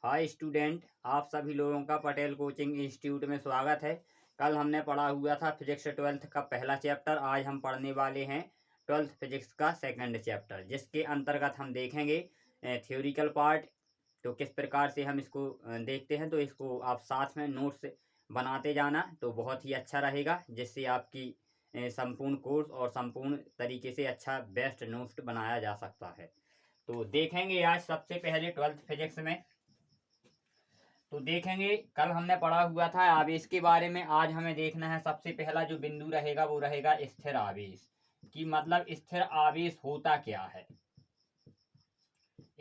Hi student, आप सभी लोगों का पटेल कोचिंग इंस्टीट्यूट में स्वागत है। कल हमने पढ़ा हुआ था फिजिक्स 12th का पहला चैप्टर। आज हम पढ़ने वाले हैं 12th फिजिक्स का सेकंड चैप्टर, जिसके अंतर्गत हम देखेंगे थ्योरिकल पार्ट। तो किस प्रकार से हम इसको देखते हैं, तो इसको आप साथ में नोट्स बनाते जाना तो बहुत ही अच्छा रहेगा, जिससे आपकी संपूर्ण कोर्स और संपूर्ण तरीके से अच्छा बेस्ट नोट्स बनाया जा सकता है। तो देखेंगे आज सबसे पहले 12th फिजिक्स में। तो देखेंगे कल हमने पढ़ा हुआ था आवेश के बारे में। आज हमें देखना है सबसे पहला जो बिंदु रहेगा वो रहेगा स्थिर आवेश। कि मतलब स्थिर आवेश होता क्या है,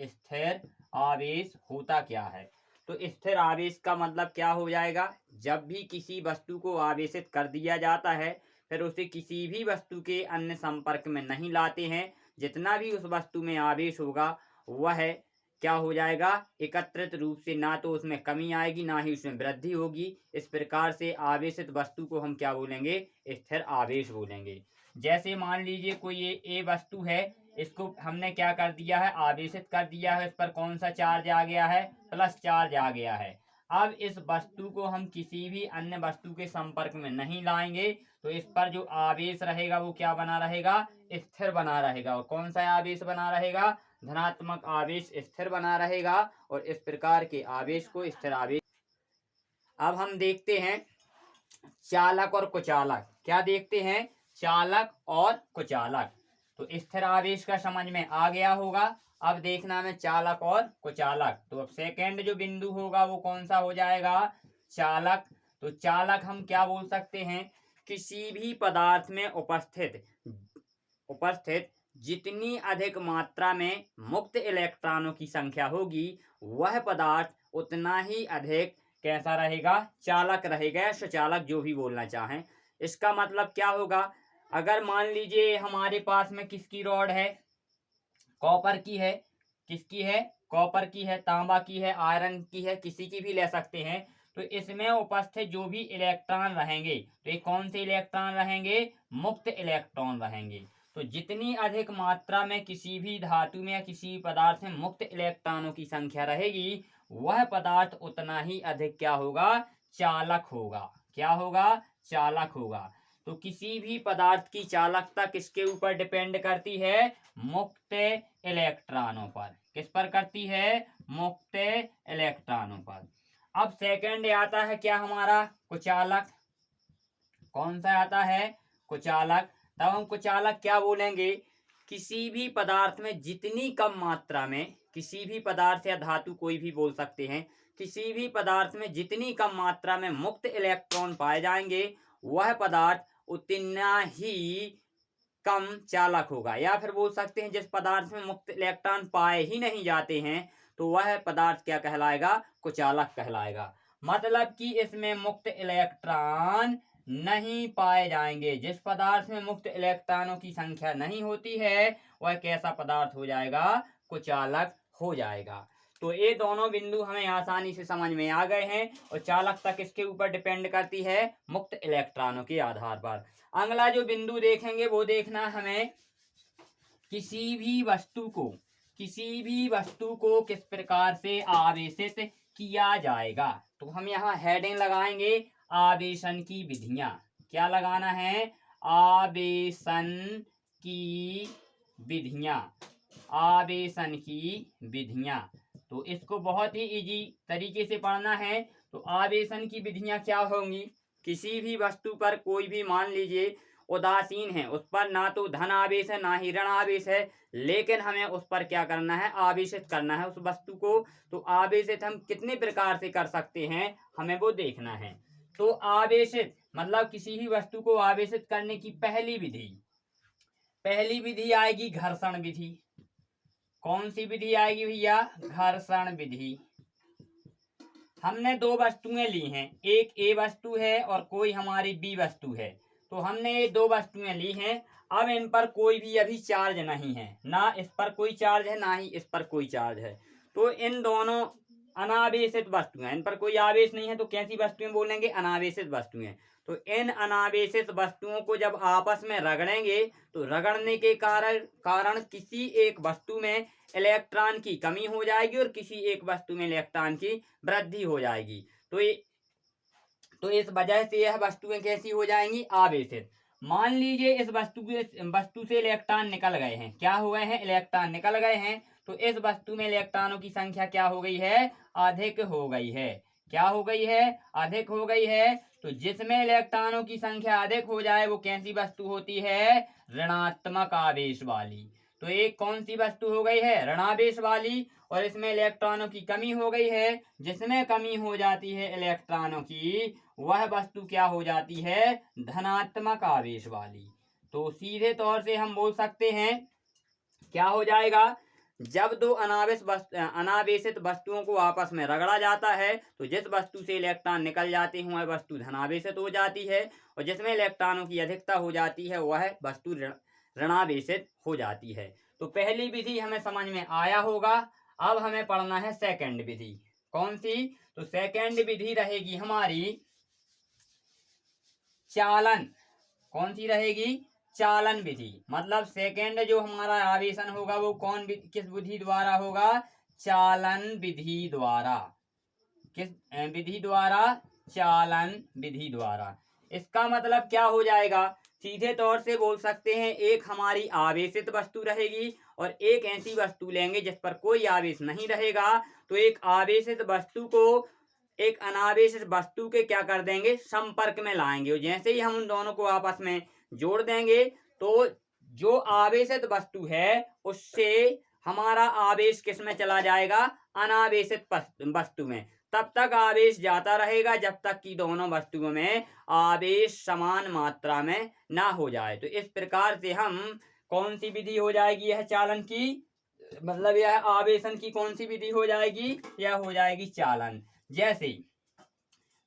स्थिर आवेश होता क्या है। तो स्थिर आवेश का मतलब क्या हो जाएगा, जब भी किसी वस्तु को आवेशित कर दिया जाता है फिर उसे किसी भी वस्तु के अन्य संपर्क में नहीं लाते हैं, जितना भी उस वस्तु में आवेश होगा वह क्या हो जाएगा, एकत्रित रूप से ना तो उसमें कमी आएगी ना ही उसमें वृद्धि होगी। इस प्रकार से आवेशित वस्तु को हम क्या बोलेंगे, स्थिर आवेश बोलेंगे। जैसे मान लीजिए कोई ये ए वस्तु है, इसको हमने क्या कर दिया है, आवेशित कर दिया है। इस पर कौन सा चार्ज आ गया है, प्लस चार्ज आ गया है। अब इस वस्तु को हम किसी भी अन्य वस्तु के संपर्क में नहीं लाएंगे तो इस पर जो आवेश रहेगा वो क्या बना रहेगा, स्थिर बना रहेगा। और कौन सा आवेश बना रहेगा, धनात्मक आवेश स्थिर बना रहेगा। और इस प्रकार के आवेश को स्थिर आवेश। अब हम देखते हैं चालक और कुचालक। क्या देखते हैं, चालक और कुचालक। तो स्थिर आवेश का समझ में आ गया होगा। अब देखना है चालक और कुचालक। तो अब सेकेंड जो बिंदु होगा वो कौन सा हो जाएगा, चालक। तो चालक हम क्या बोल सकते हैं, किसी भी पदार्थ में उपस्थित जितनी अधिक मात्रा में मुक्त इलेक्ट्रॉनों की संख्या होगी वह पदार्थ उतना ही अधिक कैसा रहेगा, चालक रहेगा या सुचालक, जो भी बोलना चाहें। इसका मतलब क्या होगा, अगर मान लीजिए हमारे पास में किसकी रॉड है, कॉपर की है। किसकी है, कॉपर की है, तांबा की है, आयरन की है, किसी की भी ले सकते हैं। तो इसमें उपस्थित जो भी इलेक्ट्रॉन रहेंगे तो ये कौन से इलेक्ट्रॉन रहेंगे, मुक्त इलेक्ट्रॉन रहेंगे। तो जितनी अधिक मात्रा में किसी भी धातु में या किसी पदार्थ में मुक्त इलेक्ट्रॉनों की संख्या रहेगी वह पदार्थ उतना ही अधिक क्या होगा, चालक होगा। क्या होगा, चालक होगा। तो किसी भी पदार्थ की चालकता किसके ऊपर डिपेंड करती है, मुक्त इलेक्ट्रॉनों पर। किस पर करती है, मुक्त इलेक्ट्रॉनों पर। अब सेकंड आता है क्या हमारा, कुचालक। कौन सा आता है, कुचालक। तब हम कुचालक क्या बोलेंगे, किसी भी पदार्थ में जितनी कम मात्रा में, किसी भी पदार्थ या धातु कोई भी बोल सकते हैं, किसी भी पदार्थ में जितनी कम मात्रा में मुक्त इलेक्ट्रॉन पाए जाएंगे वह पदार्थ उतना ही कम चालक होगा। या फिर बोल सकते हैं जिस पदार्थ में मुक्त इलेक्ट्रॉन पाए ही नहीं जाते हैं तो वह पदार्थ क्या कहलाएगा, कुचालक कहलाएगा। मतलब कि इसमें मुक्त इलेक्ट्रॉन नहीं पाए जाएंगे। जिस पदार्थ में मुक्त इलेक्ट्रॉनों की संख्या नहीं होती है वह कैसा पदार्थ हो जाएगा, कुचालक हो जाएगा। तो ये दोनों बिंदु हमें आसानी से समझ में आ गए हैं। और चालकता किसके ऊपर डिपेंड करती है, मुक्त इलेक्ट्रॉनों के आधार पर। अगला जो बिंदु देखेंगे वो देखना हमें किसी भी वस्तु को किस प्रकार से आवेशित किया जाएगा। तो हम यहाँ हेडिंग लगाएंगे आवेशन की विधियां। क्या लगाना है, आवेशन की विधियां, आवेशन की विधियां। तो इसको बहुत ही इजी तरीके से पढ़ना है। तो आवेशन की विधियां क्या होंगी, किसी भी वस्तु पर कोई भी मान लीजिए उदासीन है, उस पर ना तो धन आवेश है ना ही ऋण आवेश है, लेकिन हमें उस पर क्या करना है, आवेशित करना है उस वस्तु को। तो आवेशित हम कितने प्रकार से कर सकते हैं हमें वो देखना है। तो आवेशित मतलब किसी भी वस्तु को आवेशित करने की पहली विधि आएगी घर्षण विधि। कौन सी विधि आएगी भैया, घर्षण विधि। हमने दो वस्तुएं ली हैं, एक ए वस्तु है और कोई हमारी बी वस्तु है। तो हमने ये दो वस्तुएं ली हैं। अब इन पर कोई भी अभी चार्ज नहीं है, ना इस पर कोई चार्ज है ना ही इस पर कोई चार्ज है। तो इन दोनों अनावेशित वस्तुएं, इन पर कोई आवेश नहीं है तो कैसी वस्तुएं बोलेंगे, अनावेशित वस्तुएं। तो इन अनावेशित वस्तुओं को जब आपस में रगड़ेंगे तो रगड़ने के कारण किसी एक वस्तु में इलेक्ट्रॉन की कमी हो जाएगी और किसी एक वस्तु में इलेक्ट्रॉन की वृद्धि हो जाएगी। तो इस वजह से यह वस्तुएं कैसी हो जाएंगी, आवेशित। मान लीजिए इस वस्तु से इलेक्ट्रॉन निकल गए हैं, क्या हुए हैं, इलेक्ट्रॉन निकल गए हैं। तो इस वस्तु में इलेक्ट्रॉनों की संख्या क्या हो गई है, अधिक हो गई है। क्या हो गई है, अधिक हो गई है। तो जिसमें इलेक्ट्रॉनों की संख्या अधिक हो जाए वो कैसी वस्तु होती है, ऋणात्मक आवेश वाली। तो एक कौन सी वस्तु हो गई है, ऋणावेश वाली। और इसमें इलेक्ट्रॉनों की कमी हो गई है, जिसमें कमी हो जाती है इलेक्ट्रॉनों की, वह वस्तु क्या हो जाती है, धनात्मक आवेश वाली। तो सीधे तौर से हम बोल सकते हैं क्या हो जाएगा, जब दो अनावेशित वस्तुओं को आपस में रगड़ा जाता है तो जिस वस्तु से इलेक्ट्रॉन निकल जाते हैं वह वस्तु धनावेशित हो जाती है, और जिसमें इलेक्ट्रॉनों की अधिकता हो जाती है वह वस्तु ऋणावेशित हो जाती है। तो पहली विधि हमें समझ में आया होगा। अब हमें पढ़ना है सेकंड विधि। कौन सी, तो सेकंड विधि रहेगी हमारी चालन। कौन सी रहेगी, चालन विधि। मतलब सेकंड जो हमारा आवेशन होगा वो किस विधि द्वारा होगा, चालन विधि द्वारा। किस विधि द्वारा, चालन विधि द्वारा। इसका मतलब क्या हो जाएगा, सीधे तौर से बोल सकते हैं एक हमारी आवेशित वस्तु रहेगी और एक ऐसी वस्तु लेंगे जिस पर कोई आवेश नहीं रहेगा। तो एक आवेशित वस्तु को एक अनावेशित वस्तु के क्या कर देंगे, संपर्क में लाएंगे। और जैसे ही हम उन दोनों को आपस में जोड़ देंगे तो जो आवेशित वस्तु है उससे हमारा आवेश किस में चला जाएगा, अनावेशित वस्तु में। तब तक आवेश जाता रहेगा जब तक कि दोनों वस्तुओं में आवेश समान मात्रा में ना हो जाए। तो इस प्रकार से हम कौन सी विधि हो जाएगी, यह चालन की, मतलब यह आवेशन की कौन सी विधि हो जाएगी, यह हो जाएगी चालन। जैसे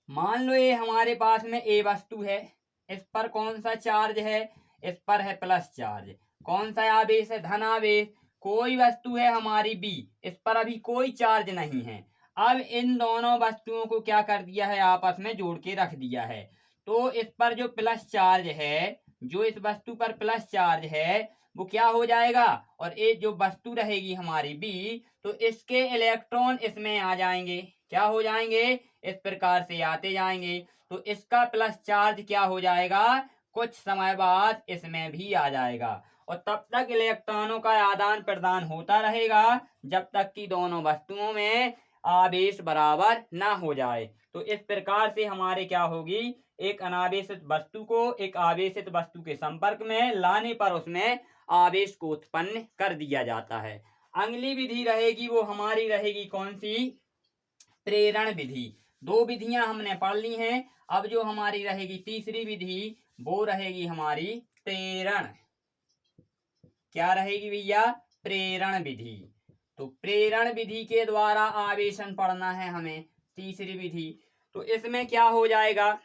मान लो ये हमारे पास में ए वस्तु है, इस पर कौन सा चार्ज है, इस पर है प्लस चार्ज। कौन सा आवेश है, धन आवेश। कोई वस्तु है हमारी बी, इस पर अभी कोई चार्ज नहीं है। अब इन दोनों वस्तुओं को क्या कर दिया है, आपस में जोड़ के रख दिया है। तो इस पर जो प्लस चार्ज है, जो इस वस्तु पर प्लस चार्ज है वो क्या हो जाएगा, और ये जो वस्तु रहेगी हमारी बी, तो इसके इलेक्ट्रॉन इसमें आ जाएंगे। क्या हो जाएंगे, इस प्रकार से आते जाएंगे। तो इसका प्लस चार्ज क्या हो जाएगा, कुछ समय बाद इसमें भी आ जाएगा। और तब तक इलेक्ट्रॉनों का आदान प्रदान होता रहेगा जब तक कि दोनों वस्तुओं में आवेश बराबर ना हो जाए। तो इस प्रकार से हमारे क्या होगी, एक अनावेशित वस्तु को एक आवेशित वस्तु के संपर्क में लाने पर उसमें आवेश को उत्पन्न कर दिया जाता है। अगली विधि रहेगी वो हमारी रहेगी कौन सी, प्रेरण विधि। दो विधियां हमने पढ़ ली हैं। अब जो हमारी रहेगी तीसरी विधि वो रहेगी हमारी प्रेरण। क्या रहेगी भैया, प्रेरण विधि। तो प्रेरण विधि के द्वारा आवेशन पढ़ना है हमें, तीसरी विधि। तो इसमें क्या हो जाएगा,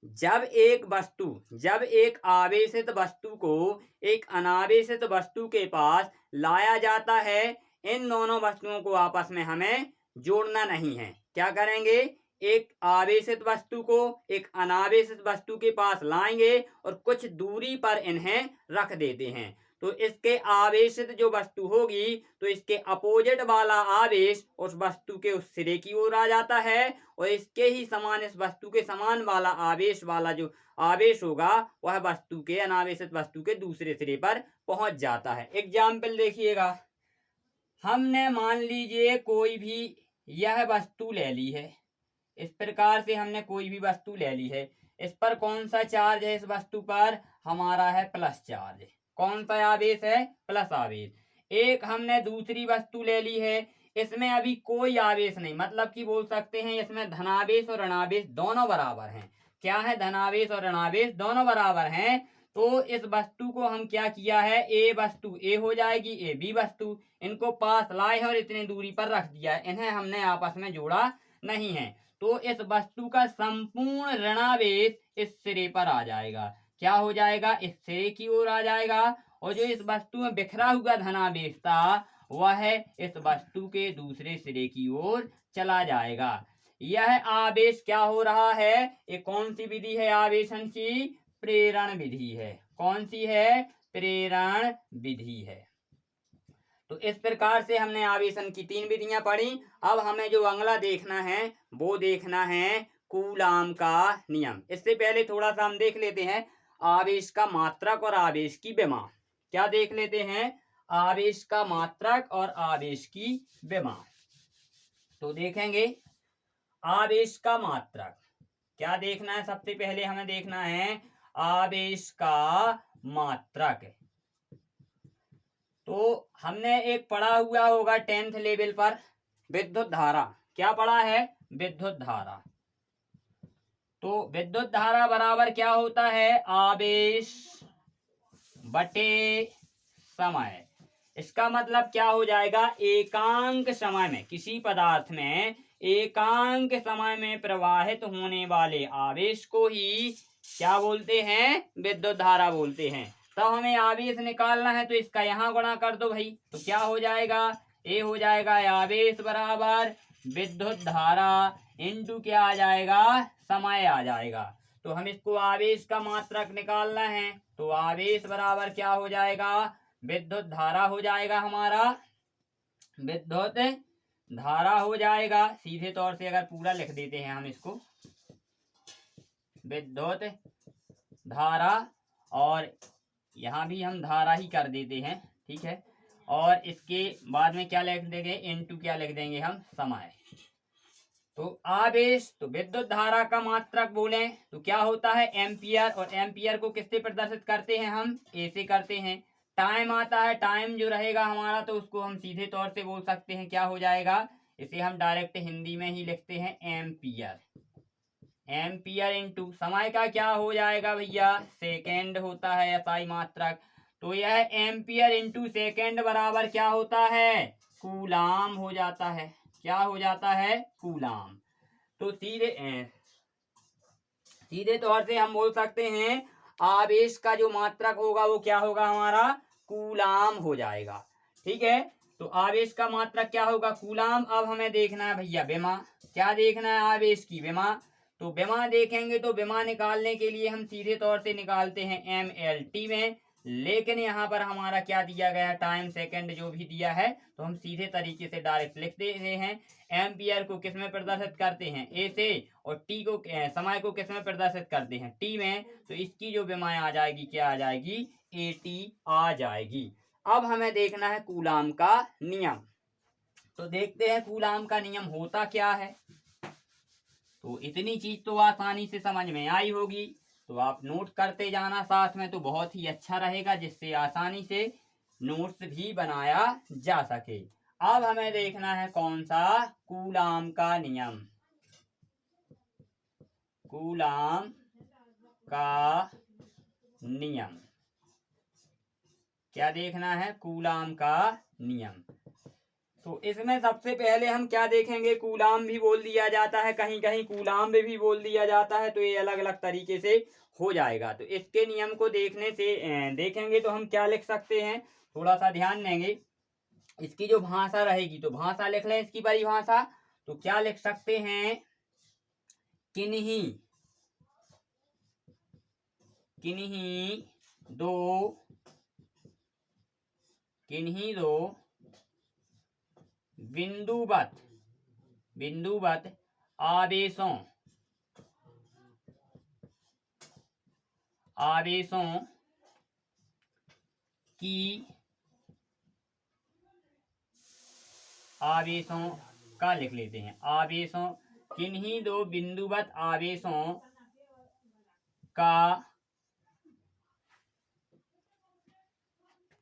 जब एक आवेशित वस्तु को एक अनावेशित वस्तु के पास लाया जाता है, इन दोनों वस्तुओं को आपस में हमें जोड़ना नहीं है। क्या करेंगे, एक आवेशित वस्तु को एक अनावेशित वस्तु के पास लाएंगे और कुछ दूरी पर इन्हें रख देते हैं। तो इसके आवेशित जो वस्तु होगी तो इसके अपोजिट वाला आवेश उस वस्तु के उस सिरे की ओर आ जाता है और इसके ही समान इस वस्तु के समान वाला आवेश वाला जो आवेश होगा वह वस्तु के अनावेशित वस्तु के दूसरे सिरे पर पहुंच जाता है। एग्जाम्पल देखिएगा, हमने मान लीजिए कोई भी यह वस्तु ले ली है। इस प्रकार से हमने कोई भी वस्तु ले ली है, इस पर कौन सा चार्ज है, इस वस्तु पर हमारा है प्लस चार्ज। कौन सा आवेश है, प्लस आवेश। एक हमने दूसरी वस्तु ले ली है, इसमें अभी कोई आवेश नहीं, मतलब कि बोल सकते हैं इसमें धनावेश और ऋणावेश दोनों बराबर हैं। क्या है, धनावेश और ऋणावेश दोनों बराबर हैं। तो इस वस्तु को हम क्या किया है, ए वस्तु ए हो जाएगी, ए बी वस्तु, इनको पास लाए हैं और इतनी दूरी पर रख दिया है, इन्हें हमने आपस में जोड़ा नहीं है। तो इस वस्तु का संपूर्ण ऋणावेश इस सिरे पर आ जाएगा। क्या हो जाएगा, इस सिरे की ओर आ जाएगा। और जो इस वस्तु में बिखरा हुआ धनावेश था वह इस वस्तु के दूसरे सिरे की ओर चला जाएगा। यह आवेश क्या हो रहा है? ये कौन सी विधि है आवेशन की? प्रेरण विधि है। कौन सी है? प्रेरण विधि है। तो इस प्रकार से हमने आवेशन की 3 विधियां पढ़ी। अब हमें जो अगला देखना है वो देखना है कूलाम का नियम। इससे पहले थोड़ा सा हम देख लेते हैं आवेश का मात्रक और आवेश की विमा। क्या देख लेते हैं? आवेश का मात्रक और आवेश की विमा। तो देखेंगे आवेश का मात्रक। क्या देखना है? सबसे पहले हमें देखना है आवेश का मात्रक। तो हमने एक पढ़ा हुआ होगा 10th लेवल पर विद्युत धारा। क्या पढ़ा है? विद्युत धारा। तो विद्युत धारा बराबर क्या होता है? आवेश बटे समय। इसका मतलब क्या हो जाएगा? एकांक समय में, किसी पदार्थ में एकांक समय में प्रवाहित होने वाले आवेश को ही क्या बोलते हैं? विद्युत धारा बोलते हैं। तो हमें आवेश निकालना है तो इसका यहाँ गुणा कर दो भाई। तो क्या हो जाएगा? ये हो जाएगा आवेश बराबर विद्युत धारा इंटू क्या आ जाएगा? समय आ जाएगा। तो हम इसको आवेश का मात्रक निकालना है तो आवेश बराबर क्या हो जाएगा? विद्युत धारा हो जाएगा हमारा। विद्युत धारा हो जाएगा। सीधे तौर से अगर पूरा लिख देते हैं हम इसको, विद्युत धारा, और यहाँ भी हम धारा ही कर देते हैं, ठीक है। और इसके बाद में क्या लिख देंगे? इनटू क्या लिख देंगे हम? समय। तो आवेश, तो विद्युत धारा का मात्रक बोले तो क्या होता है? एम्पियर। और एम्पियर को किससे प्रदर्शित करते हैं हम? ए से करते हैं। टाइम आता है, टाइम जो रहेगा हमारा तो उसको हम सीधे तौर से बोल सकते हैं, क्या हो जाएगा? इसे हम डायरेक्ट हिंदी में ही लिखते हैं एम्पियर। एम्पियर इंटू समय का क्या हो जाएगा भैया? सेकेंड होता है एसआई मात्रक। तो यह एम्पियर इंटू सेकेंड बराबर क्या होता है? कूलाम हो जाता है। क्या हो जाता है? कूलाम। तो सीधे तौर से हम बोल सकते हैं आवेश का जो मात्रक होगा वो क्या होगा हमारा? कूलाम हो जाएगा, ठीक है। तो आवेश का मात्रक क्या होगा? कूलाम। अब हमें देखना है भैया विमा। क्या देखना है? आवेश की विमा। तो विमा देखेंगे तो विमा निकालने के लिए हम सीधे तौर से निकालते हैं MLT में, लेकिन यहाँ पर हमारा क्या दिया गया है? टाइम सेकंड जो भी दिया है तो हम सीधे तरीके से डायरेक्ट लिख देते हैं। एम्पियर को किस में प्रदर्शित करते हैं? ए से, और टी को, समय को किस में प्रदर्शित करते हैं? टी में। तो इसकी जो विमाएं आ जाएगी क्या आ जाएगी? AT आ जाएगी। अब हमें देखना है कूलाम का नियम। तो देखते हैं कूलाम का नियम होता क्या है। तो इतनी चीज तो आसानी से समझ में आई होगी, तो आप नोट करते जाना साथ में तो बहुत ही अच्छा रहेगा, जिससे आसानी से नोट्स भी बनाया जा सके। अब हमें देखना है कौन सा? कूलाम का नियम। कूलाम का नियम। क्या देखना है? कूलाम का नियम। तो इसमें सबसे पहले हम क्या देखेंगे? कूलाम भी बोल दिया जाता है, कहीं कहीं कूलाम भी बोल दिया जाता है, तो ये अलग अलग तरीके से हो जाएगा। तो इसके नियम को देखने से देखेंगे तो हम क्या लिख सकते हैं, थोड़ा सा ध्यान देंगे। इसकी जो भाषा रहेगी तो भाषा लिख लें, इसकी परिभाषा। तो क्या लिख सकते हैं? किन्हीं दो बिंदुवत आवेशों का लिख लेते हैं। किन्हीं दो बिंदुवत आवेशों का